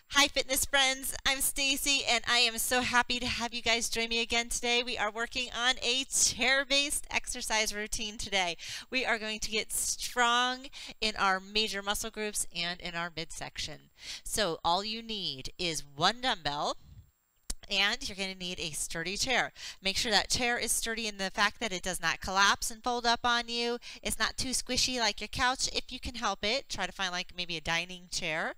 Hi fitness friends, I'm Stacy and I am so happy to have you guys join me again today. We are working on a chair-based exercise routine today. We are going to get strong in our major muscle groups and in our midsection. So all you need is one dumbbell. And you're going to need a sturdy chair. Make sure that chair is sturdy in the fact that it does not collapse and fold up on you. It's not too squishy like your couch if you can help it. Try to find like maybe a dining chair.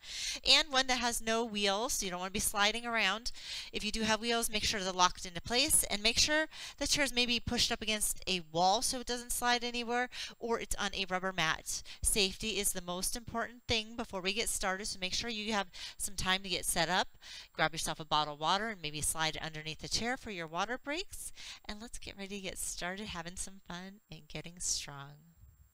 And one that has no wheels, so you don't want to be sliding around. If you do have wheels, make sure they're locked into place and make sure the chair is maybe pushed up against a wall so it doesn't slide anywhere, or it's on a rubber mat. Safety is the most important thing before we get started, so make sure you have some time to get set up. Grab yourself a bottle of water and maybe slide it underneath the chair for your water breaks. And let's get ready to get started having some fun and getting strong.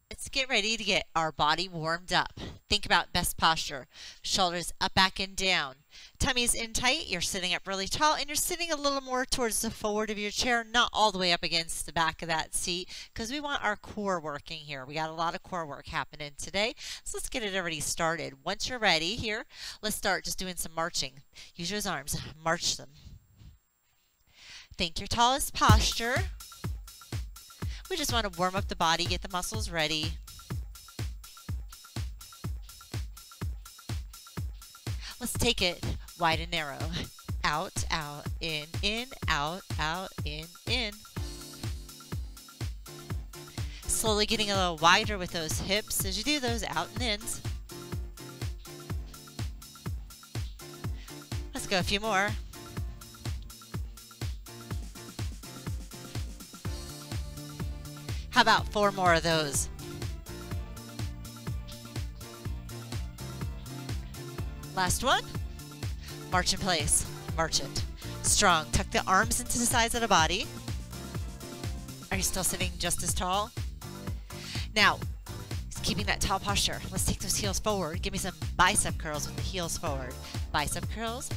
Let's get ready to get our body warmed up. Think about best posture. Shoulders up, back, and down. Tummy's in tight. You're sitting up really tall, and you're sitting a little more towards the forward of your chair, not all the way up against the back of that seat, because we want our core working here. We got a lot of core work happening today, so let's get it already started. Once you're ready here, let's start just doing some marching. Use your arms. March them. Think your tallest posture. We just want to warm up the body, get the muscles ready. Let's take it wide and narrow. Out, out, in, out, in. Slowly getting a little wider with those hips as you do those out and ins. Let's go a few more. How about 4 more of those? Last one. March in place. March it. Strong. Tuck the arms into the sides of the body. Are you still sitting just as tall? Now, keeping that tall posture. Let's take those heels forward. Give me some bicep curls with the heels forward. Bicep curls.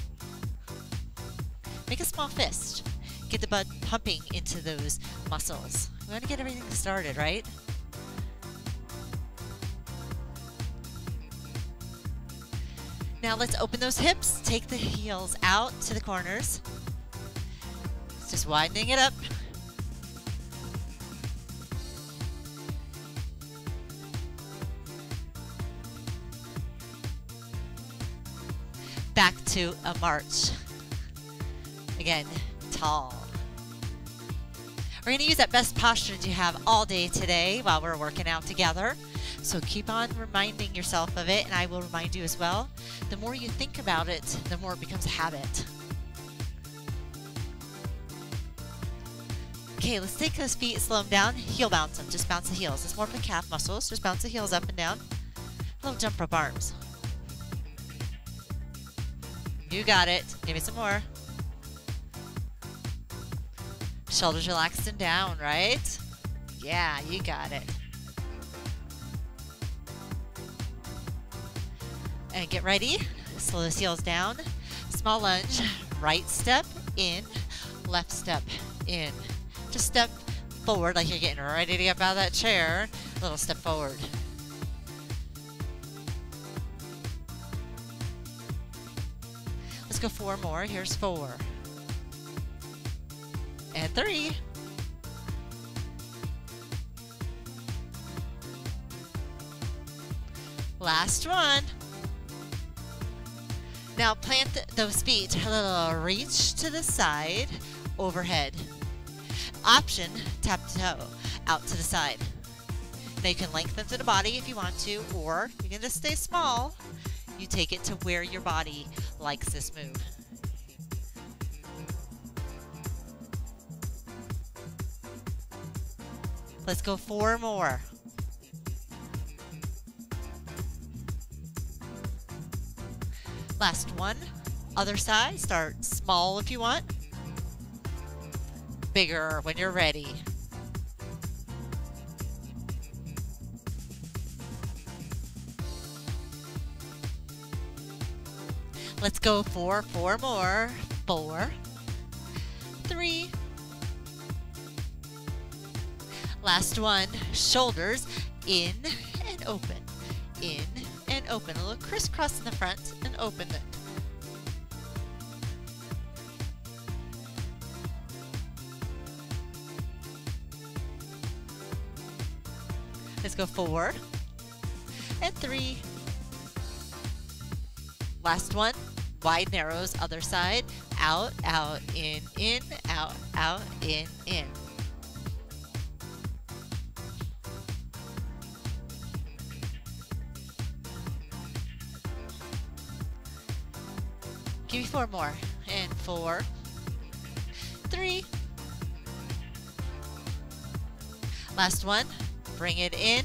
Make a small fist. Get the blood pumping into those muscles. We want to get everything started, right? Now let's open those hips. Take the heels out to the corners. It's just widening it up. Back to a march. Again, tall. We're going to use that best posture that you have all day today while we're working out together. So keep on reminding yourself of it, and I will remind you as well. The more you think about it, the more it becomes a habit. Okay, let's take those feet, slow them down, heel bounce them. Just bounce the heels. It's more for the calf muscles. Just bounce the heels up and down. Little jump rope arms. You got it. Give me some more. Shoulders relaxed and down, right? Yeah, you got it. And get ready. Slow those heels down. Small lunge. Right step in. Left step in. Just step forward like you're getting ready to get out of that chair. A little step forward. Let's go 4 more. Here's 4. And 3. Last one. Now plant those feet a little reach to the side, overhead. Option, tap toe, out to the side. Now you can lengthen through the body if you want to, or you can just stay small. You take it to where your body likes this move. Let's go 4 more. Last one. Other side. Start small if you want. Bigger when you're ready. Let's go 4 more. 4, 3. Last one, shoulders in and open, in and open. A little crisscross in the front and open it. Let's go 4 and 3. Last one. Wide narrows, other side. Out, out, in, out, out, in. Give me 4 more. And 4, 3. Last one. Bring it in.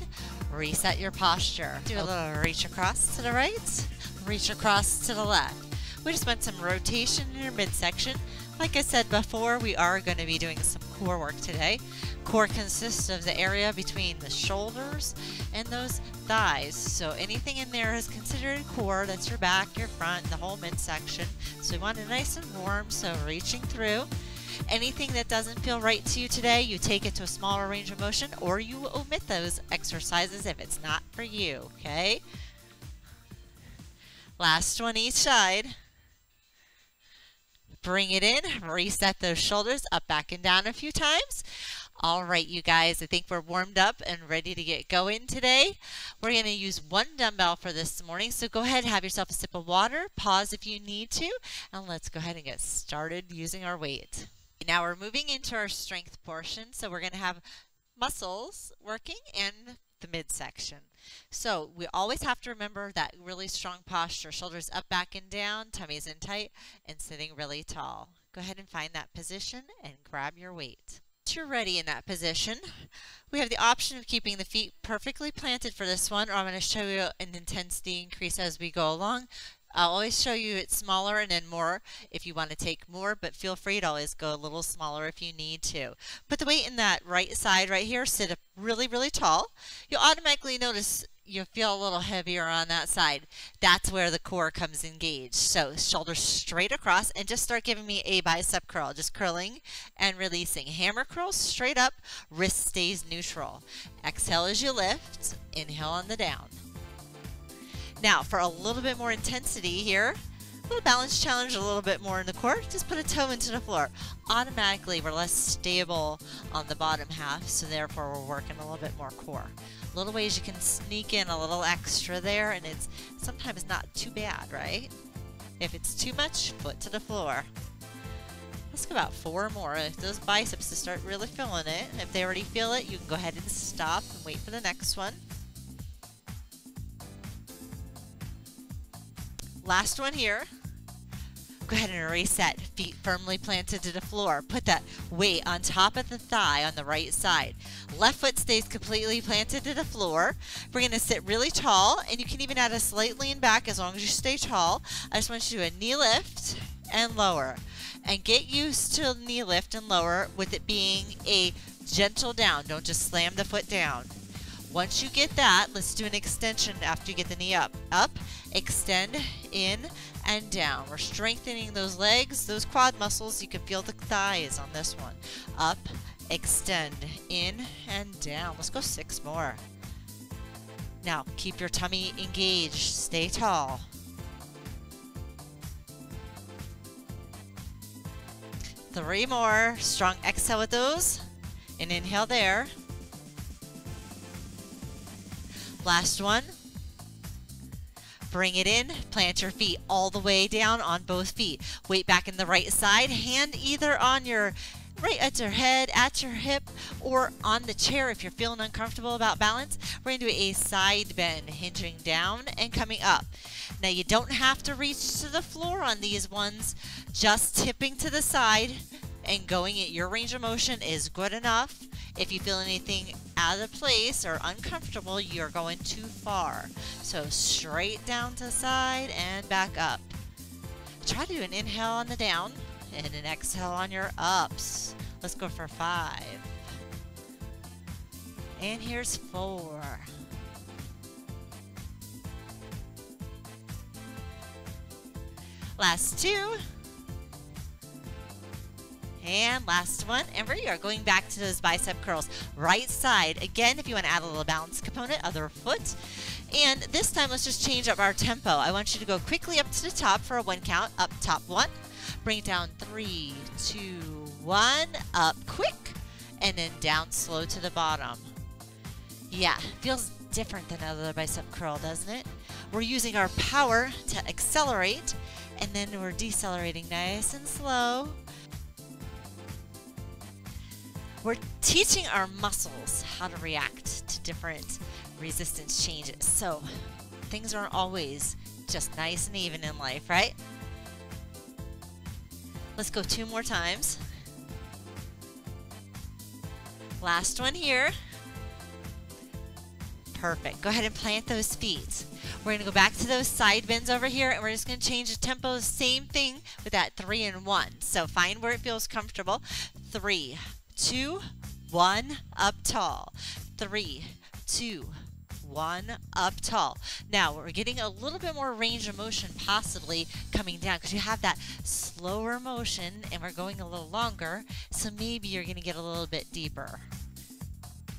Reset your posture. Do a little reach across to the right, reach across to the left. We just want some rotation in your midsection. Like I said before, we are going to be doing some core work today. Core consists of the area between the shoulders and those thighs. So anything in there is considered core. That's your back, your front, the whole midsection. So we want it nice and warm, so reaching through. Anything that doesn't feel right to you today, you take it to a smaller range of motion, or you omit those exercises if it's not for you, okay? Last one each side. Bring it in, reset those shoulders up, back, and down a few times. All right, you guys, I think we're warmed up and ready to get going today. We're going to use 1 dumbbell for this morning, so go ahead and have yourself a sip of water, pause if you need to, and let's go ahead and get started using our weight. Now we're moving into our strength portion, so we're going to have muscles working and the midsection. So we always have to remember that really strong posture, shoulders up, back, and down, tummies in tight, and sitting really tall. Go ahead and find that position and grab your weight. Once you're ready in that position, we have the option of keeping the feet perfectly planted for this one, or I'm going to show you an intensity increase as we go along. I'll always show you it's smaller and then more if you want to take more, but feel free to always go a little smaller if you need to. Put the weight in that right side right here, sit up really, really tall. You'll automatically notice you feel a little heavier on that side. That's where the core comes engaged. So shoulders straight across and just start giving me a bicep curl, just curling and releasing. Hammer curl straight up, wrist stays neutral. Exhale as you lift, inhale on the down. Now, for a little bit more intensity here, a little balance challenge, a little bit more in the core, just put a toe into the floor. Automatically, we're less stable on the bottom half, so therefore we're working a little bit more core. Little ways you can sneak in a little extra there, and it's sometimes not too bad, right? If it's too much, foot to the floor. Let's go about 4 more. If those biceps to start really feeling it, if they already feel it, you can go ahead and stop and wait for the next one. Last one here. Go ahead and reset. Feet firmly planted to the floor. Put that weight on top of the thigh on the right side. Left foot stays completely planted to the floor. We're going to sit really tall, and you can even add a slight lean back as long as you stay tall. I just want you to do a knee lift and lower. And get used to knee lift and lower with it being a gentle down. Don't just slam the foot down. Once you get that, let's do an extension after you get the knee up. Up, extend, in, and down. We're strengthening those legs, those quad muscles. You can feel the thighs on this one. Up, extend, in, and down. Let's go 6 more. Now, keep your tummy engaged. Stay tall. Three more. Strong exhale with those. And inhale there. Last one. Bring it in. Plant your feet all the way down on both feet. Weight back in the right side. Hand either on your right at your head, at your hip, or on the chair if you're feeling uncomfortable about balance. We're going to do a side bend, hinging down and coming up. Now you don't have to reach to the floor on these ones. Just tipping to the side and going at your range of motion is good enough. If you feel anything out of place or uncomfortable, you're going too far. So straight down to the side and back up. Try to do an inhale on the down and an exhale on your ups. Let's go for 5. And here's 4. Last 2. And last one, and we are going back to those bicep curls. Right side, again, if you want to add a little balance component, other foot. And this time, let's just change up our tempo. I want you to go quickly up to the top for a 1 count. Up top 1, bring it down 3, 2, 1, up quick, and then down slow to the bottom. Yeah, feels different than another bicep curl, doesn't it? We're using our power to accelerate, and then we're decelerating nice and slow. We're teaching our muscles how to react to different resistance changes. So things aren't always just nice and even in life, right? Let's go 2 more times. Last one here. Perfect. Go ahead and plant those feet. We're going to go back to those side bends over here, and we're just going to change the tempo. Same thing with that 3 and 1. So find where it feels comfortable. 3, 2, 1, up tall. 3, 2, 1, up tall. Now we're getting a little bit more range of motion possibly coming down because you have that slower motion and we're going a little longer, so maybe you're going to get a little bit deeper.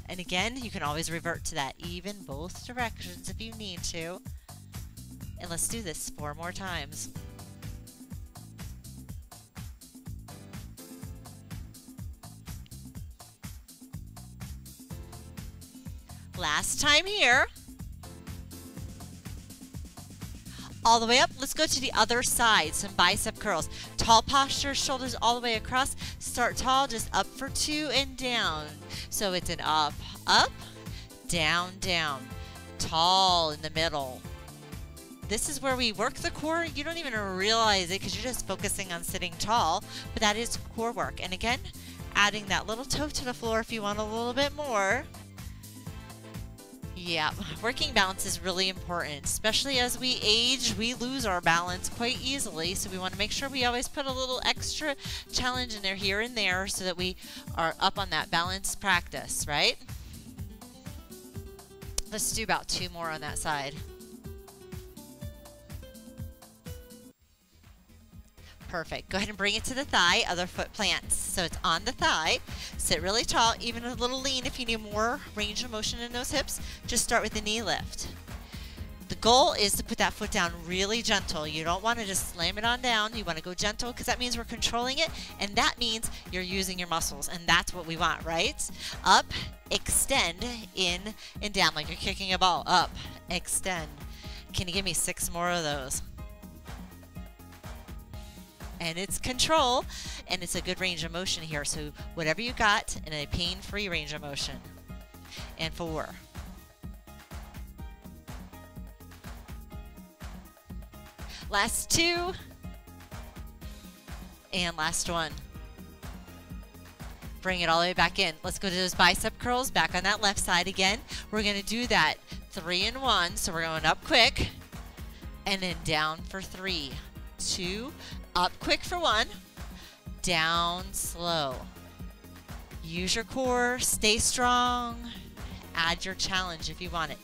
And again, you can always revert to that even both directions if you need to. And let's do this 4 more times. Last time here. All the way up. Let's go to the other side. Some bicep curls. Tall posture, shoulders all the way across. Start tall, just up for 2 and down. So it's an up, up, down, down. Tall in the middle. This is where we work the core. You don't even realize it because you're just focusing on sitting tall, but that is core work. And again, adding that little toe to the floor if you want a little bit more. Yeah, working balance is really important, especially as we age. We lose our balance quite easily, so we want to make sure we always put a little extra challenge in there here and there so that we are up on that balance practice, right? Let's do about 2 more on that side. Perfect. Go ahead and bring it to the thigh, other foot plants. So it's on the thigh. Sit really tall, even a little lean if you need more range of motion in those hips. Just start with the knee lift. The goal is to put that foot down really gentle. You don't want to just slam it on down. You want to go gentle because that means we're controlling it, and that means you're using your muscles, and that's what we want, right? Up, extend, in, and down like you're kicking a ball. Up, extend. Can you give me 6 more of those? And it's control, and it's a good range of motion here. So whatever you got in a pain-free range of motion. And 4. Last 2. And last 1. Bring it all the way back in. Let's go to those bicep curls back on that left side again. We're going to do that 3 and 1. So we're going up quick and then down for 3, 2, up quick for 1, down slow. Use your core, stay strong, add your challenge if you want it.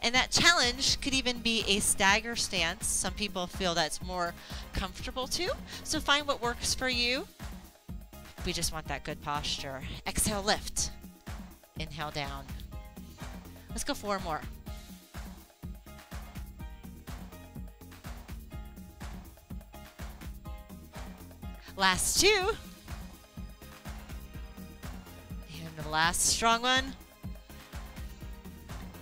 And that challenge could even be a stagger stance. Some people feel that's more comfortable too. So find what works for you. We just want that good posture. Exhale, lift. Inhale, down. Let's go 4 more. Last 2. And the last strong one.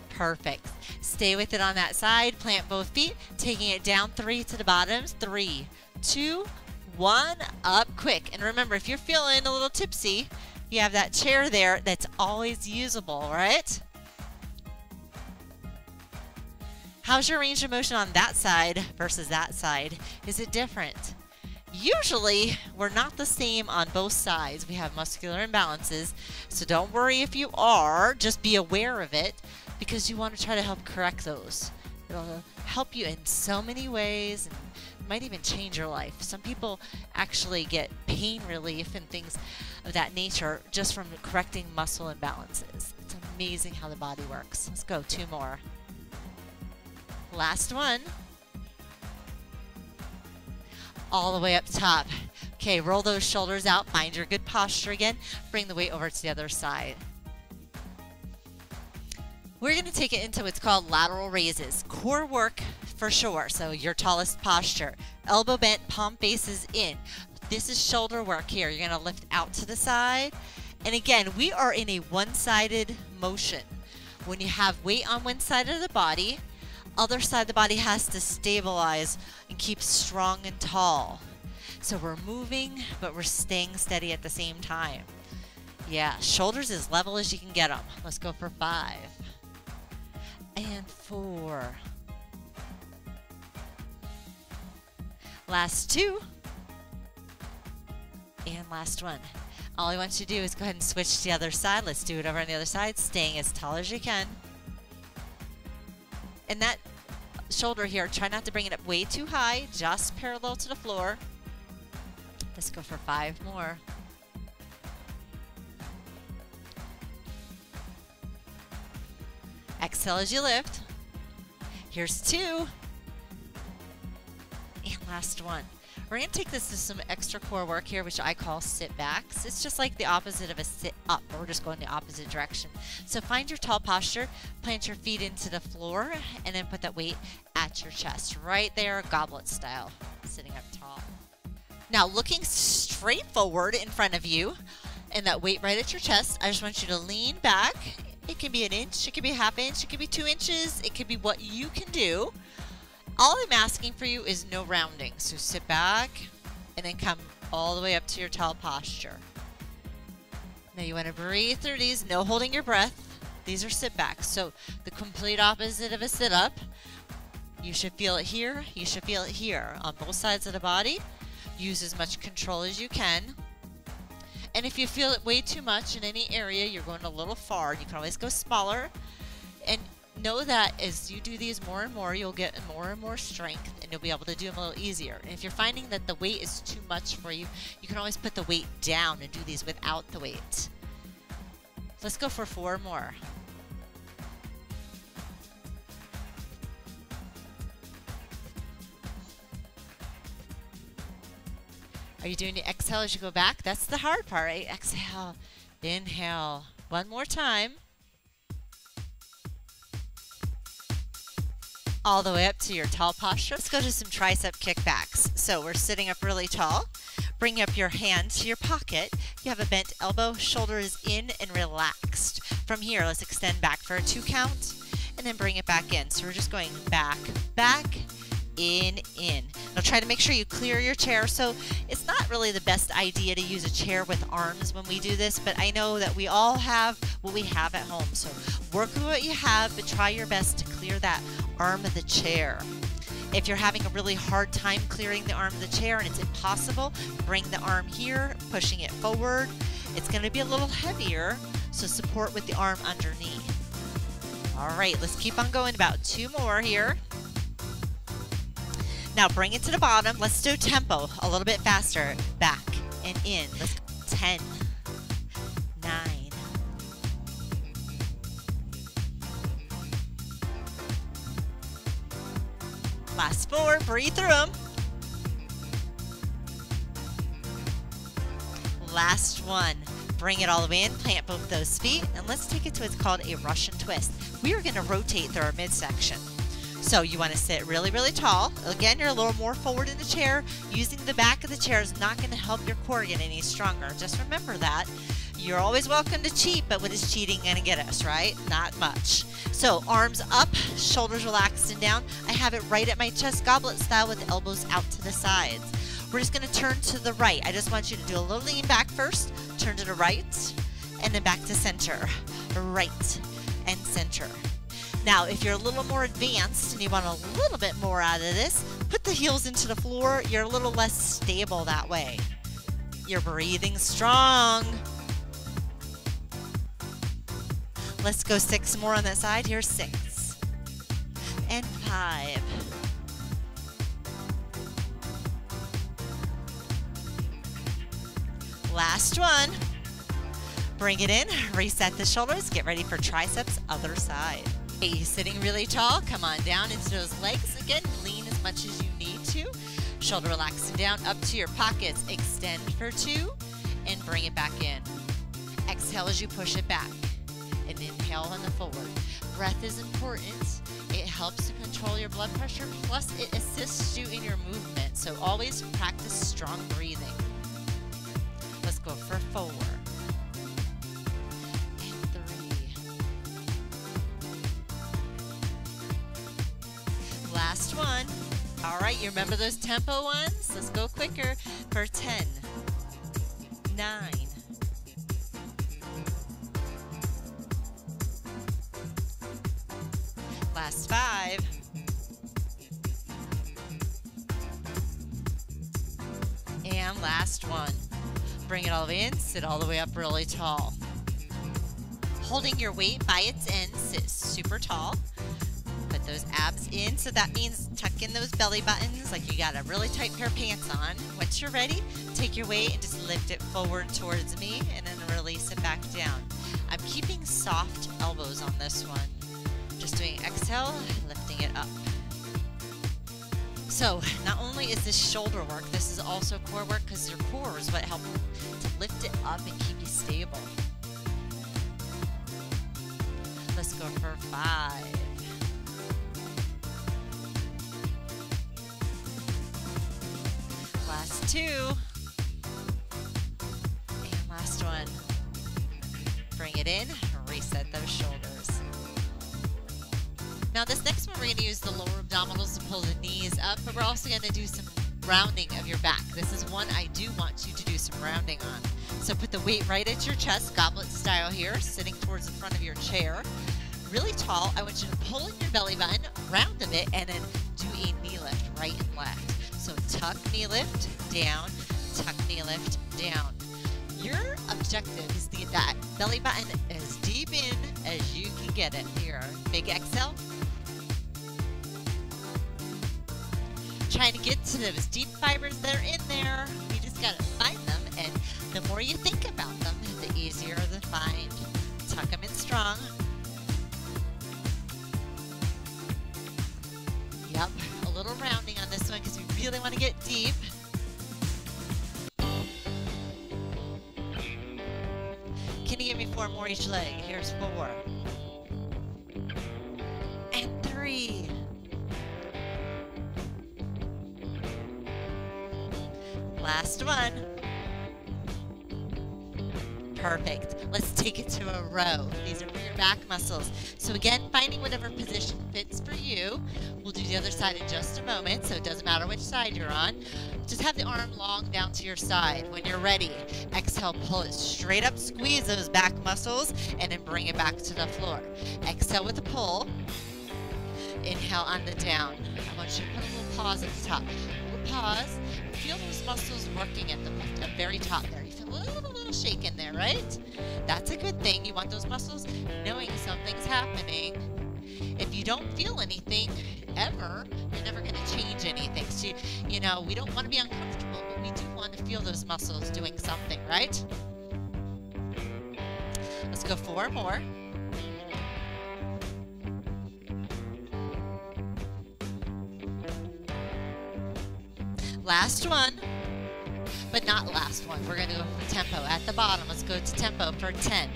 Perfect. Stay with it on that side. Plant both feet. Taking it down 3 to the bottoms. 3, 2, 1. Up quick. And remember, if you're feeling a little tipsy, you have that chair there that's always usable, right? How's your range of motion on that side versus that side? Is it different? Usually, we're not the same on both sides. We have muscular imbalances, so don't worry if you are. Just be aware of it because you want to try to help correct those. It'll help you in so many ways and might even change your life. Some people actually get pain relief and things of that nature just from correcting muscle imbalances. It's amazing how the body works. Let's go 2 more. Last one. All the way up top. Okay, roll those shoulders out. Find your good posture again. Bring the weight over to the other side. We're going to take it into what's called lateral raises. Core work for sure. So your tallest posture. Elbow bent, palm faces in. This is shoulder work here. You're going to lift out to the side. And again, we are in a one-sided motion. When you have weight on one side of the body, other side of the body has to stabilize and keep strong and tall. So we're moving, but we're staying steady at the same time. Yeah, shoulders as level as you can get them. Let's go for 5 and 4. Last 2 and last 1. All I want you to do is go ahead and switch to the other side. Let's do it over on the other side, staying as tall as you can. And that shoulder here, try not to bring it up way too high, just parallel to the floor. Let's go for 5 more. Exhale as you lift. Here's 2. And last 1. We're going to take this to some extra core work here, which I call sit backs. It's just like the opposite of a sit up. We're just going the opposite direction. So find your tall posture, plant your feet into the floor, and then put that weight at your chest. Right there, goblet style, sitting up tall. Now looking straight forward in front of you, and that weight right at your chest, I just want you to lean back. It can be 1 inch, it can be 1/2 inch, it could be 2 inches, it could be what you can do. All I'm asking for you is no rounding. So sit back and then come all the way up to your tall posture. Now you want to breathe through these, no holding your breath. These are sit backs. So the complete opposite of a sit up. You should feel it here, you should feel it here on both sides of the body. Use as much control as you can. And if you feel it way too much in any area, you're going a little far. You can always go smaller. And know that as you do these more and more, you'll get more and more strength, and you'll be able to do them a little easier. And if you're finding that the weight is too much for you, you can always put the weight down and do these without the weight. Let's go for 4 more. Are you doing the exhale as you go back? That's the hard part, right? Exhale, inhale. 1 more time. All the way up to your tall posture. Let's go to some tricep kickbacks. So we're sitting up really tall. Bring up your hand to your pocket. You have a bent elbow, shoulder is in and relaxed. From here, let's extend back for a 2 count and then bring it back in. So we're just going back, back, in. Now try to make sure you clear your chair. So it's not really the best idea to use a chair with arms when we do this, but I know that we all have what we have at home. So work with what you have, but try your best to clear that arm of the chair. If you're having a really hard time clearing the arm of the chair and it's impossible, bring the arm here, pushing it forward. It's going to be a little heavier, so support with the arm underneath. All right, let's keep on going. About 2 more here. Now bring it to the bottom. Let's do tempo a little bit faster. Back and in. Let's 10, 9, 4. Breathe through them. Last 1. Bring it all the way in. Plant both those feet. And let's take it to what's called a Russian twist. We are going to rotate through our midsection. So you want to sit really, really tall. Again, you're a little more forward in the chair. Using the back of the chair is not going to help your core get any stronger. Just remember that. You're always welcome to cheat, but what is cheating going to get us, right? Not much. So arms up, shoulders relaxed and down. I have it right at my chest, goblet style, with the elbows out to the sides. We're just going to turn to the right. I just want you to do a little lean back first, turn to the right, and then back to center. Right and center. Now, if you're a little more advanced and you want a little bit more out of this, put the heels into the floor. You're a little less stable that way. You're breathing strong. Let's go 6 more on that side. Here's 6 and 5. Last 1. Bring it in, reset the shoulders, get ready for triceps, other side. Hey, sitting really tall, come on down into those legs. Again, lean as much as you need to. Shoulder relaxing down up to your pockets. Extend for 2 and bring it back in. Exhale as you push it back and inhale on the forward. Breath is important. It helps to control your blood pressure, plus it assists you in your movement. So always practice strong breathing. Let's go for 4 and 3 All right, you remember those tempo ones? Let's go quicker for 10, 9, 5, and last one. Bring it all the way in, sit all the way up really tall. Holding your weight by its end, sit super tall. Put those abs in, so that means tuck in those belly buttons like you got a really tight pair of pants on. Once you're ready, take your weight and just lift it forward towards me and then release it back down. I'm keeping soft elbows on this one. Just doing exhale, lifting it up. So not only is this shoulder work, this is also core work because your core is what helps to lift it up and keep you stable. Let's go for 5. Last 2. And last one. Bring it in, reset those shoulders. Now this next one, we're going to use the lower abdominals to pull the knees up, but we're also going to do some rounding of your back. This is one I do want you to do some rounding on. So put the weight right at your chest, goblet style here, sitting towards the front of your chair. Really tall. I want you to pull in your belly button, round a bit, and then do a knee lift right and left. So tuck, knee lift, down, tuck, knee lift, down. Your objective is to get that belly button as deep in as you can get it. Here, big exhale. Trying to get to those deep fibers that are in there. You just gotta find them, and the more you think about them, the easier to find. Tuck them in strong. Yep, a little rounding on this one because we really want to get deep. Can you give me 4 more each leg? Here's 4. And 3. Last one. Perfect. Let's take it to a row. These are for your back muscles. So again, finding whatever position fits for you. We'll do the other side in just a moment, so it doesn't matter which side you're on. Just have the arm long down to your side. When you're ready, exhale, pull it straight up, squeeze those back muscles, and then bring it back to the floor. Exhale with a pull. Inhale on the down. I want you to put a little pause at the top. A little pause. Feel those muscles working at the very top there. You feel a little shake in there, right? That's a good thing. You want those muscles knowing something's happening. If you don't feel anything ever, you're never going to change anything. So, you know, we don't want to be uncomfortable, but we do want to feel those muscles doing something, right? Let's go 4 more. Last one, but not last one. We're going to go for tempo at the bottom. Let's go to tempo for 10,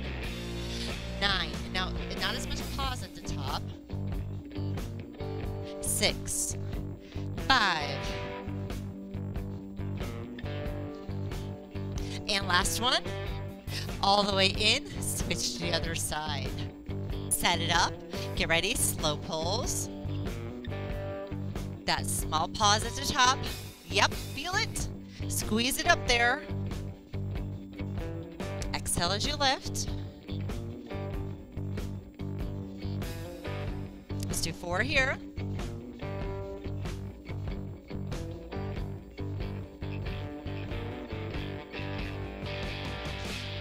9. Now, not as much pause at the top. 6, 5. And last one, all the way in, switch to the other side. Set it up, get ready, slow pulls. That small pause at the top. Yep, feel it. Squeeze it up there. Exhale as you lift. Let's do 4 here.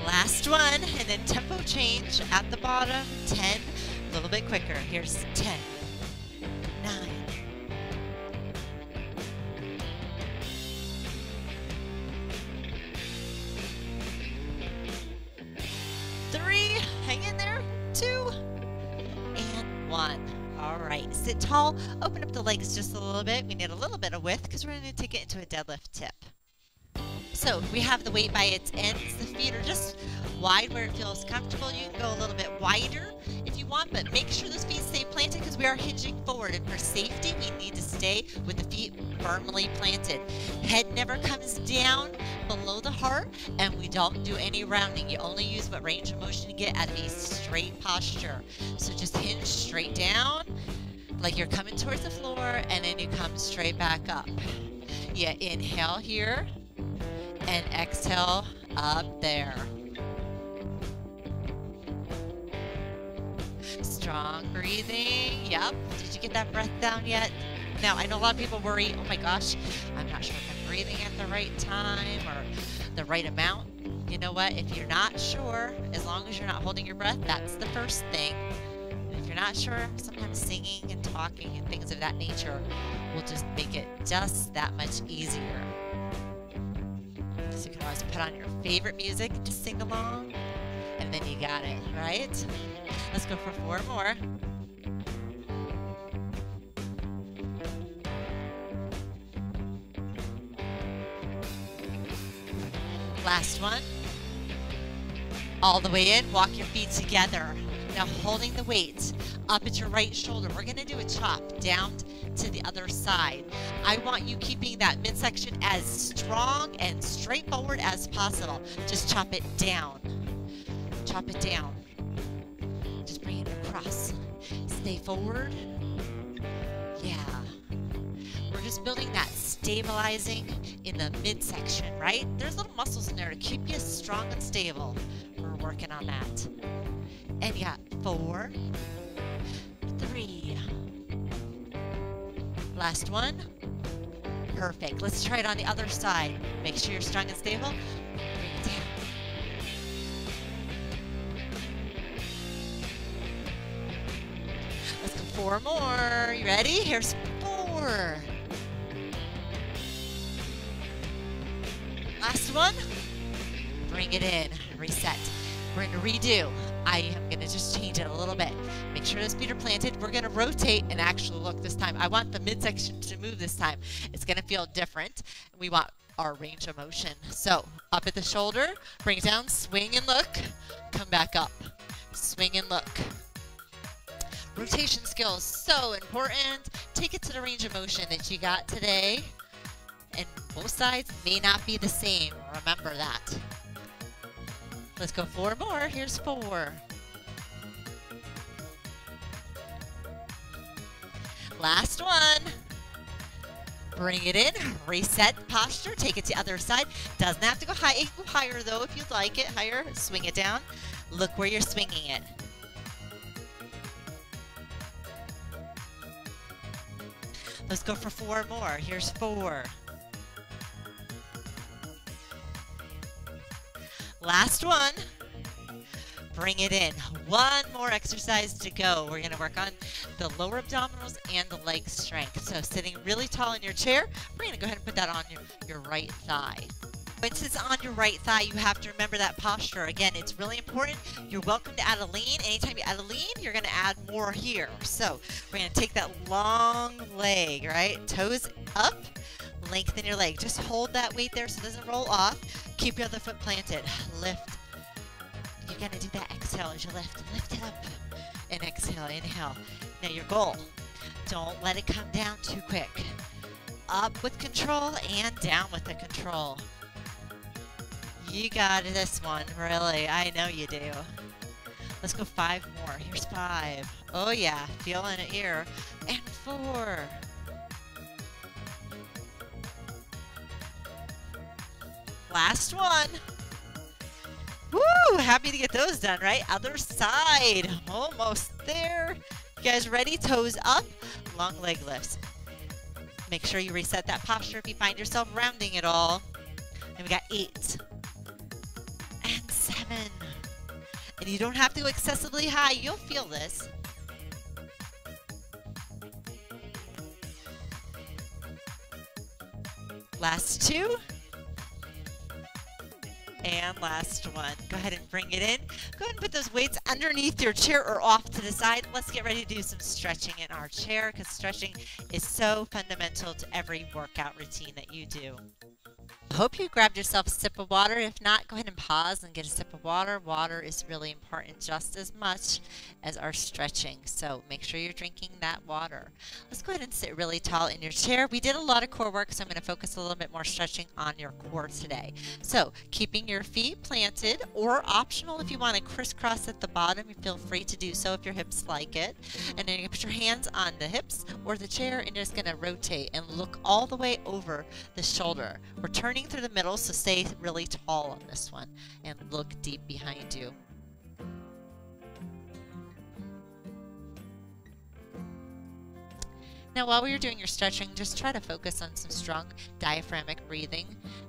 Last one, and then tempo change at the bottom. 10, a little bit quicker. Here's 10, 9, 3, hang in there, 2, and 1. All right, sit tall, open up the legs just a little bit. We need a little bit of width because we're going to take it into a deadlift tip. So we have the weight by its ends. The feet are just wide where it feels comfortable. You can go a little bit wider if you want, but make sure those feet stay planted because we are hinging forward. And for safety, we need to stay with the feet firmly planted. Head never comes down below the heart, and we don't do any rounding. You only use what range of motion you get out of a straight posture. So just hinge straight down, like you're coming towards the floor, and then you come straight back up. You inhale here and exhale up there. Strong breathing. Yep. Did you get that breath down yet? Now, I know a lot of people worry, oh my gosh, I'm not sure if I'm breathing at the right time or the right amount. You know what? If you're not sure, as long as you're not holding your breath, that's the first thing. And if you're not sure, sometimes singing and talking and things of that nature will just make it just that much easier. So you can always put on your favorite music and just sing along, and then you got it, right? Let's go for 4 more. Last one. All the way in, walk your feet together. Now holding the weight up at your right shoulder. We're gonna do a chop down to the other side. I want you keeping that midsection as strong and straightforward as possible. Just chop it down. Chop it down. Just bring it across. Stay forward. Yeah. We're just building that stabilizing in the midsection, right? There's little muscles in there to keep you strong and stable. We're working on that. And you got 4, 3. Last one. Perfect. Let's try it on the other side. Make sure you're strong and stable. Bring it down. Let's go 4 more. You ready? Here's 4. Last one. Bring it in. Reset. We're going to redo. I am going to just change it a little bit. Make sure those feet are planted. We're going to rotate and actually look this time. I want the midsection to move this time. It's going to feel different. We want our range of motion. So up at the shoulder, bring it down, swing and look. Come back up. Swing and look. Rotation skills, so important. Take it to the range of motion that you got today. And both sides may not be the same. Remember that. Let's go 4 more. Here's 4. Last one. Bring it in. Reset posture. Take it to the other side. Doesn't have to go high. Go higher though if you'd like it. Higher. Swing it down. Look where you're swinging it. Let's go for 4 more. Here's 4. Last one. Bring it in. 1 more exercise to go. We're going to work on the lower abdominals and the leg strength. So sitting really tall in your chair, we're going to go ahead and put that on your right thigh. Once it's on your right thigh, you have to remember that posture. Again, it's really important. You're welcome to add a lean. Anytime you add a lean, you're going to add more here. So we're going to take that long leg, right? Toes up. Lengthen your leg. Just hold that weight there so it doesn't roll off. Keep your other foot planted. Lift. You're going to do that exhale as you lift. Lift it up. And exhale. Inhale. Now your goal. Don't let it come down too quick. Up with control and down with the control. You got this one, really. I know you do. Let's go 5 more. Here's 5. Oh yeah, feeling it here. And 4. Last one. Woo! Happy to get those done, right? Other side. Almost there. You guys ready? Toes up. Long leg lifts. Make sure you reset that posture if you find yourself rounding it all. And we got 8. And 7. And you don't have to go excessively high. You'll feel this. Last 2. And last one. Go ahead and bring it in. Go ahead and put those weights underneath your chair or off to the side. Let's get ready to do some stretching in our chair because stretching is so fundamental to every workout routine that you do. I hope you grabbed yourself a sip of water. If not, go ahead and pause and get a sip of water. Water is really important just as much as our stretching, so make sure you're drinking that water. Let's go ahead and sit really tall in your chair. We did a lot of core work, so I'm going to focus a little bit more stretching on your core today. So keeping your feet planted, or optional if you want to crisscross at the bottom, you feel free to do so if your hips like it. And then you can put your hands on the hips or the chair, and you're just going to rotate and look all the way over the shoulder. We're turning through the middle, so stay really tall on this one and look deep behind you. Now, while you're doing your stretching, just try to focus on some strong diaphragmatic breathing.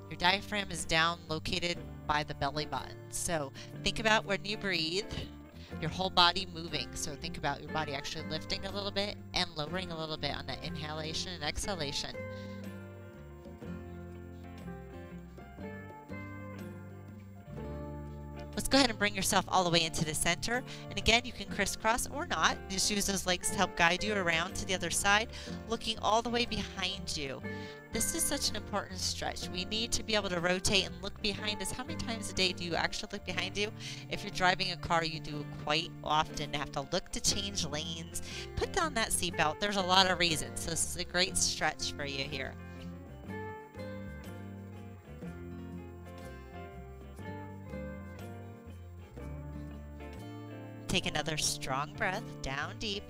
Your diaphragm is down, located by the belly button. So think about when you breathe, your whole body moving. So think about your body actually lifting a little bit and lowering a little bit on that inhalation and exhalation. Let's go ahead and bring yourself all the way into the center. And again, you can crisscross or not. Just use those legs to help guide you around to the other side, looking all the way behind you. This is such an important stretch. We need to be able to rotate and look behind us. How many times a day do you actually look behind you? If you're driving a car, you do quite often have to look to change lanes. Put down that seatbelt. There's a lot of reasons. So this is a great stretch for you here. Take another strong breath, down deep.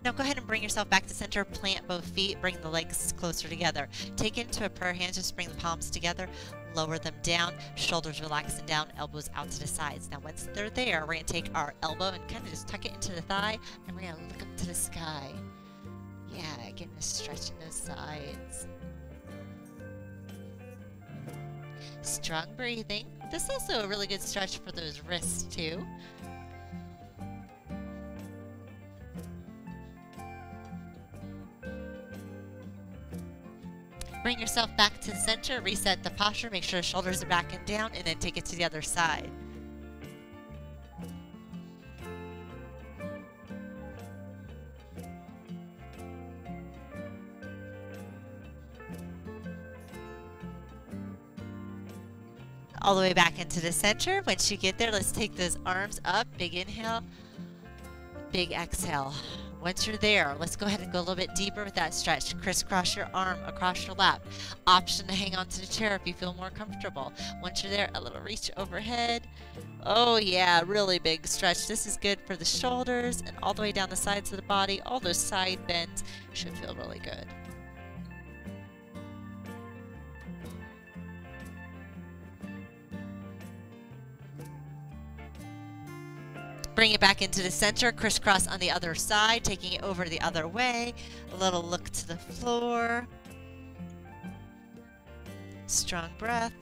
Now go ahead and bring yourself back to center, plant both feet, bring the legs closer together. Take it into a prayer hand, just bring the palms together, lower them down, shoulders relaxing down, elbows out to the sides. Now once they're there, we're gonna take our elbow and kind of just tuck it into the thigh, and we're gonna look up to the sky. Yeah, getting a stretch in those sides. Strong breathing. This is also a really good stretch for those wrists too. Bring yourself back to the center, reset the posture, make sure the shoulders are back and down, and then take it to the other side. All the way back into the center. Once you get there, let's take those arms up. Big inhale, big exhale. Once you're there, let's go ahead and go a little bit deeper with that stretch. Crisscross your arm across your lap. Option to hang onto the chair if you feel more comfortable. Once you're there, a little reach overhead. Oh yeah, really big stretch. This is good for the shoulders and all the way down the sides of the body. All those side bends should feel really good. Bring it back into the center, crisscross on the other side, taking it over the other way. A little look to the floor. Strong breath.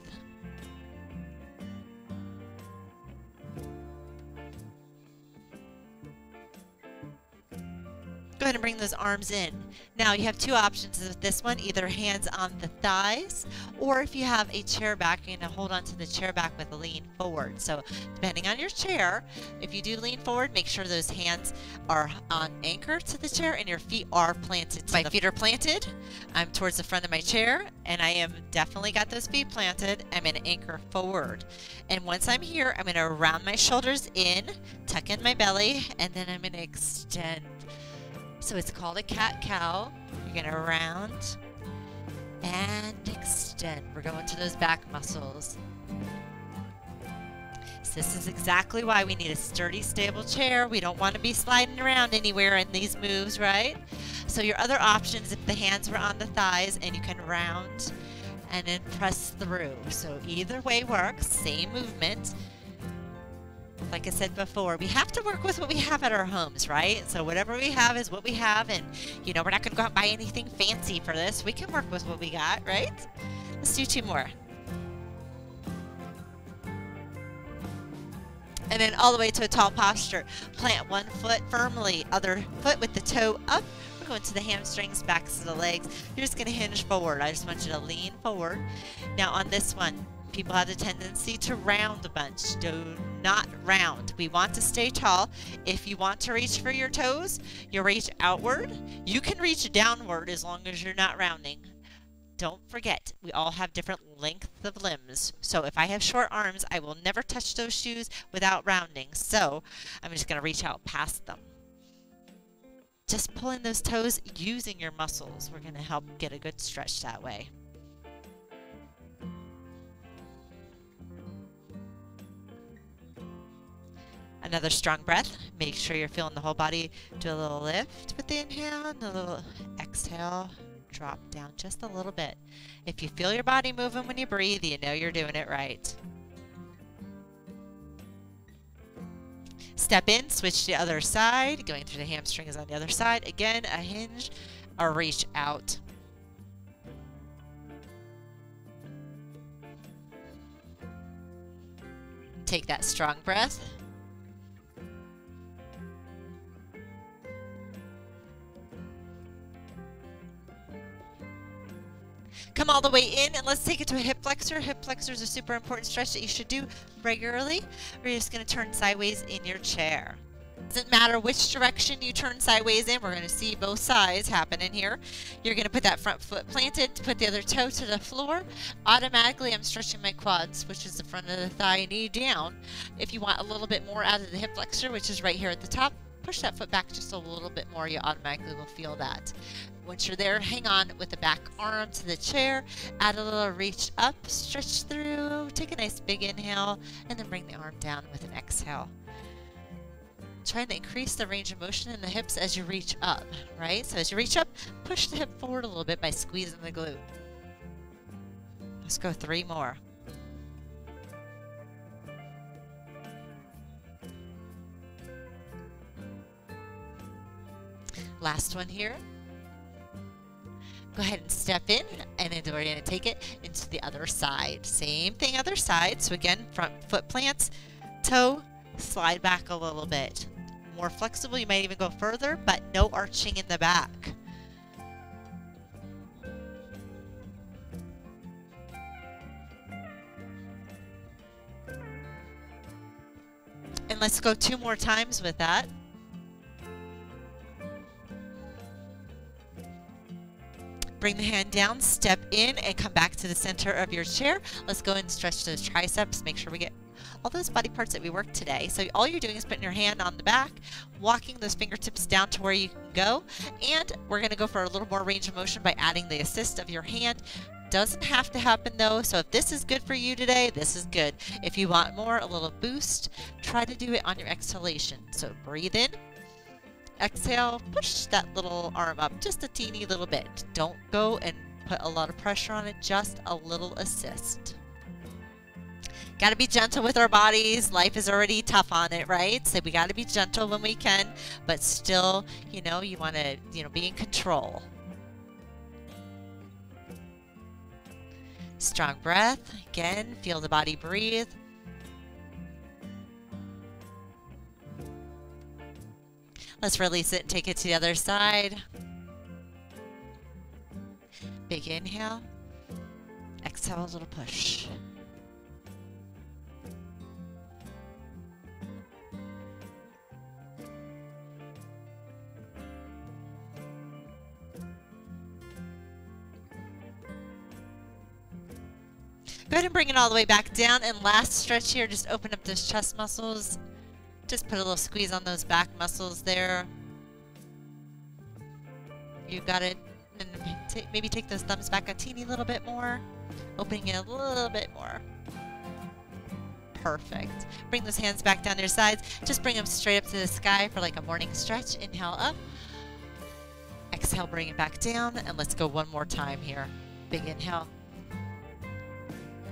Go ahead and bring those arms in. Now you have two options with this one, either hands on the thighs, or if you have a chair back, you're going to hold onto the chair back with a lean forward. So depending on your chair, if you do lean forward, make sure those hands are on anchor to the chair and your feet are planted. My feet are planted. I'm towards the front of my chair and I am definitely got those feet planted. I'm going to anchor forward. And once I'm here, I'm going to round my shoulders in, tuck in my belly, and then I'm going to extend. So it's called a cat-cow. You're going to round and extend. We're going to those back muscles. So this is exactly why we need a sturdy, stable chair. We don't want to be sliding around anywhere in these moves, right? So your other options, if the hands were on the thighs, and you can round and then press through. So either way works, same movement. Like I said before, we have to work with what we have at our homes, right? So whatever we have is what we have, and you know, we're not going to go out and buy anything fancy for this. We can work with what we got, right? Let's do two more. And then all the way to a tall posture. Plant one foot firmly, other foot with the toe up. We're going to the hamstrings, backs of the legs. You're just going to hinge forward. I just want you to lean forward. Now on this one, People have the tendency to round a bunch. Do not round. We want to stay tall. If you want to reach for your toes, you reach outward. You can reach downward as long as you're not rounding. Don't forget, we all have different lengths of limbs. So if I have short arms, I will never touch those shoes without rounding. So I'm just going to reach out past them. Just pulling those toes using your muscles. We're going to help get a good stretch that way. Another strong breath. Make sure you're feeling the whole body. Do a little lift with the inhale and a little exhale. Drop down just a little bit. If you feel your body moving when you breathe, you know you're doing it right. Step in, switch to the other side. Going through the hamstrings on the other side. Again, a hinge or reach out. Take that strong breath. Come all the way in and let's take it to a hip flexor. Hip flexor is a super important stretch that you should do regularly. We're just going to turn sideways in your chair. Doesn't matter which direction you turn sideways in. We're going to see both sides happening here. You're going to put that front foot planted, put the other toe to the floor. Automatically, I'm stretching my quads, which is the front of the thigh, knee down. If you want a little bit more out of the hip flexor, which is right here at the top, push that foot back just a little bit more. You automatically will feel that. Once you're there, hang on with the back arm to the chair. Add a little reach up, stretch through. Take a nice big inhale, and then bring the arm down with an exhale. Trying to increase the range of motion in the hips as you reach up, right? So as you reach up, push the hip forward a little bit by squeezing the glute. Let's go 3 more. Last one here. Go ahead and step in, and then we're going to take it into the other side. Same thing, other side. So again, front foot plants, toe, slide back a little bit. More flexible, you might even go further, but no arching in the back. And let's go 2 more times with that. Bring the hand down, step in, and come back to the center of your chair. Let's go and stretch those triceps. Make sure we get all those body parts that we worked today. So all you're doing is putting your hand on the back, walking those fingertips down to where you can go. And we're going to go for a little more range of motion by adding the assist of your hand. Doesn't have to happen though, so if this is good for you today, this is good. If you want more, a little boost, try to do it on your exhalation. So breathe in. Exhale, push that little arm up just a teeny little bit. Don't go and put a lot of pressure on it, just a little assist. Got to be gentle with our bodies. Life is already tough on it, right? So we got to be gentle when we can, but still, you know, you want to, be in control. Strong breath. Again, feel the body breathe. Let's release it and take it to the other side. Big inhale. Exhale, a little push. Go ahead and bring it all the way back down. And last stretch here, just open up those chest muscles. Just put a little squeeze on those back muscles there. You got it. And maybe take those thumbs back a teeny little bit more. Opening it a little bit more. Perfect. Bring those hands back down to your sides. Just bring them straight up to the sky for like a morning stretch. Inhale up. Exhale, bring it back down. And let's go one more time here. Big inhale.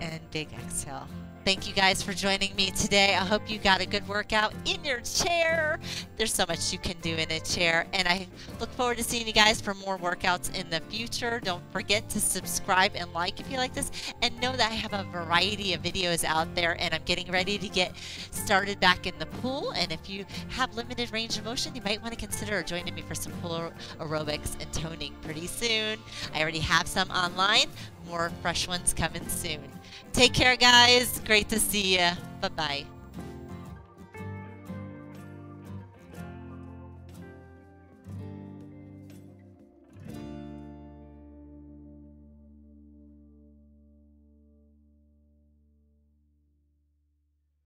And big exhale. Thank you guys for joining me today. I hope you got a good workout in your chair. There's so much you can do in a chair. And I look forward to seeing you guys for more workouts in the future. Don't forget to subscribe and like if you like this. And know that I have a variety of videos out there. And I'm getting ready to get started back in the pool. And if you have limited range of motion, you might want to consider joining me for some pool aerobics and toning pretty soon. I already have some online. More fresh ones coming soon. Take care, guys. Great to see you. Bye-bye.